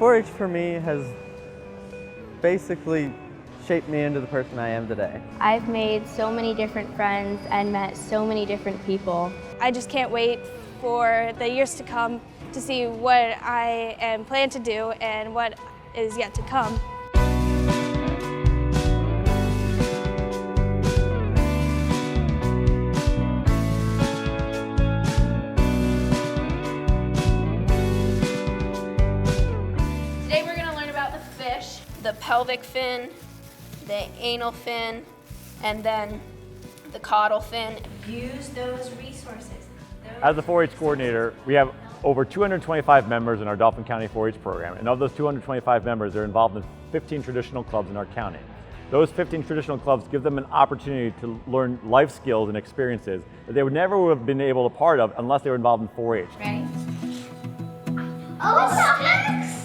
4-H for me has basically shaped me into the person I am today. I've made so many different friends and met so many different people. I just can't wait for the years to come to see what I am planned to do and what is yet to come. Today we're going to learn about the fish, the pelvic fin, the anal fin, and then the caudal fin. Use those resources. As the 4-H coordinator, we have over 225 members in our Dauphin County 4-H program, and of those 225 members, they're involved in 15 traditional clubs in our county. Those 15 traditional clubs give them an opportunity to learn life skills and experiences that they would never have been able to part of unless they were involved in 4-H. Ready? Oh, snacks!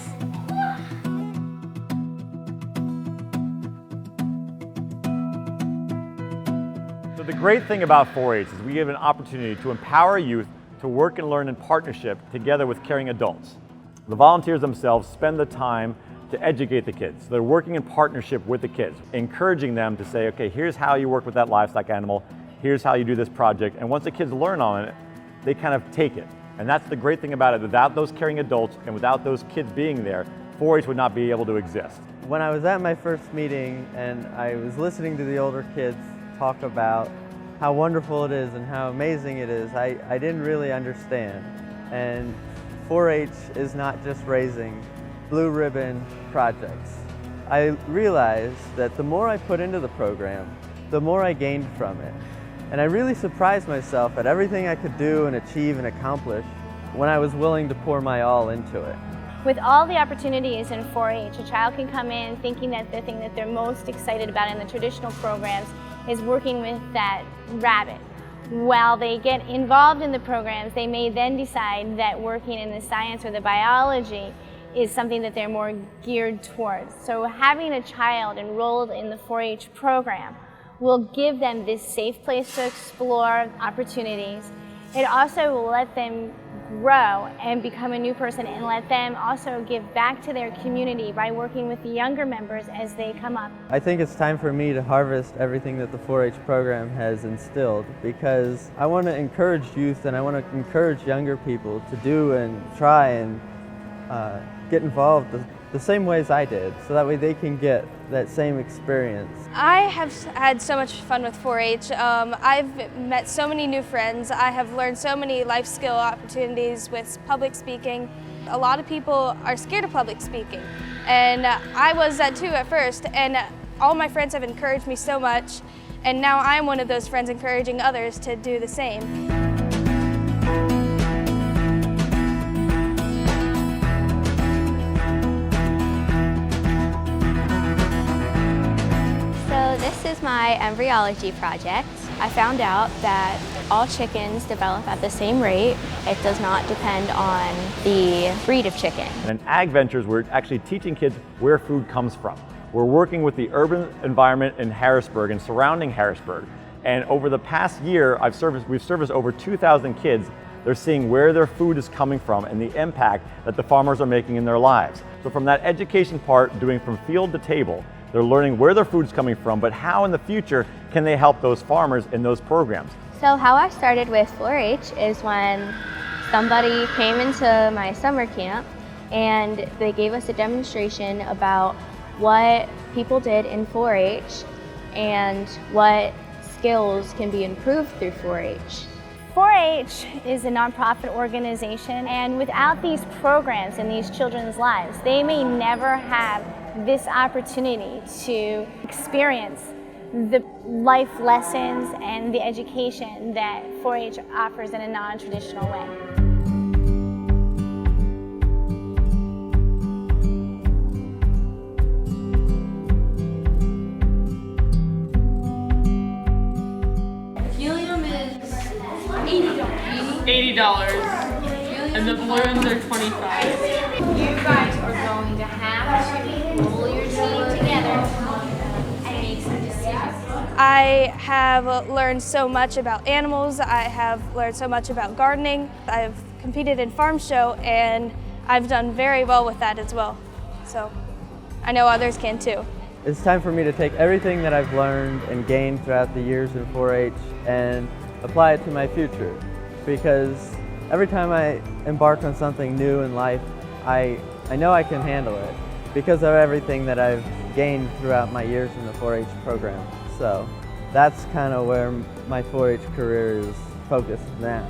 So the great thing about 4-H is we give an opportunity to empower youth to work and learn in partnership together with caring adults. The volunteers themselves spend the time to educate the kids. They're working in partnership with the kids, encouraging them to say, okay, here's how you work with that livestock animal, here's how you do this project, and once the kids learn on it, they kind of take it. And that's the great thing about it. Without those caring adults and without those kids being there, 4-H would not be able to exist. When I was at my first meeting and I was listening to the older kids talk about how wonderful it is and how amazing it is, I didn't really understand. And 4-H is not just raising blue ribbon projects. I realized that the more I put into the program, the more I gained from it. And I really surprised myself at everything I could do and achieve and accomplish when I was willing to pour my all into it. With all the opportunities in 4-H, a child can come in thinking that the thing that they're most excited about in the traditional programs is working with that rabbit. While they get involved in the programs, they may then decide that working in the science or the biology is something that they're more geared towards. So having a child enrolled in the 4-H program will give them this safe place to explore opportunities. It also will let them grow and become a new person and let them also give back to their community by working with the younger members as they come up. I think it's time for me to harvest everything that the 4-H program has instilled, because I want to encourage youth and I want to encourage younger people to do and try and get involved the same ways I did, so that way they can get that same experience. I have had so much fun with 4-H. I've met so many new friends. I have learned so many life skill opportunities with public speaking. A lot of people are scared of public speaking, and I was that too at first, and all my friends have encouraged me so much, and now I'm one of those friends encouraging others to do the same. This is my embryology project. I found out that all chickens develop at the same rate. It does not depend on the breed of chicken. And in Ag Ventures, we're actually teaching kids where food comes from. We're working with the urban environment in Harrisburg and surrounding Harrisburg. And over the past year, we've serviced over 2,000 kids. They're seeing where their food is coming from and the impact that the farmers are making in their lives. So from that education part, doing from field to table, they're learning where their food is coming from, but how in the future can they help those farmers in those programs. So how I started with 4-H is when somebody came into my summer camp and they gave us a demonstration about what people did in 4-H and what skills can be improved through 4-H. 4-H is a nonprofit organization, and without these programs in these children's lives, they may never have this opportunity to experience the life lessons and the education that 4-H offers in a non-traditional way. Helium is $80. And the balloons are $25. You guys are going to have to pull your team together and make some decisions. I have learned so much about animals. I have learned so much about gardening. I've competed in farm show, and I've done very well with that as well. So I know others can too. It's time for me to take everything that I've learned and gained throughout the years in 4-H and apply it to my future. Because every time I embark on something new in life, I know I can handle it because of everything that I've gained throughout my years in the 4-H program. So that's kind of where my 4-H career is focused now.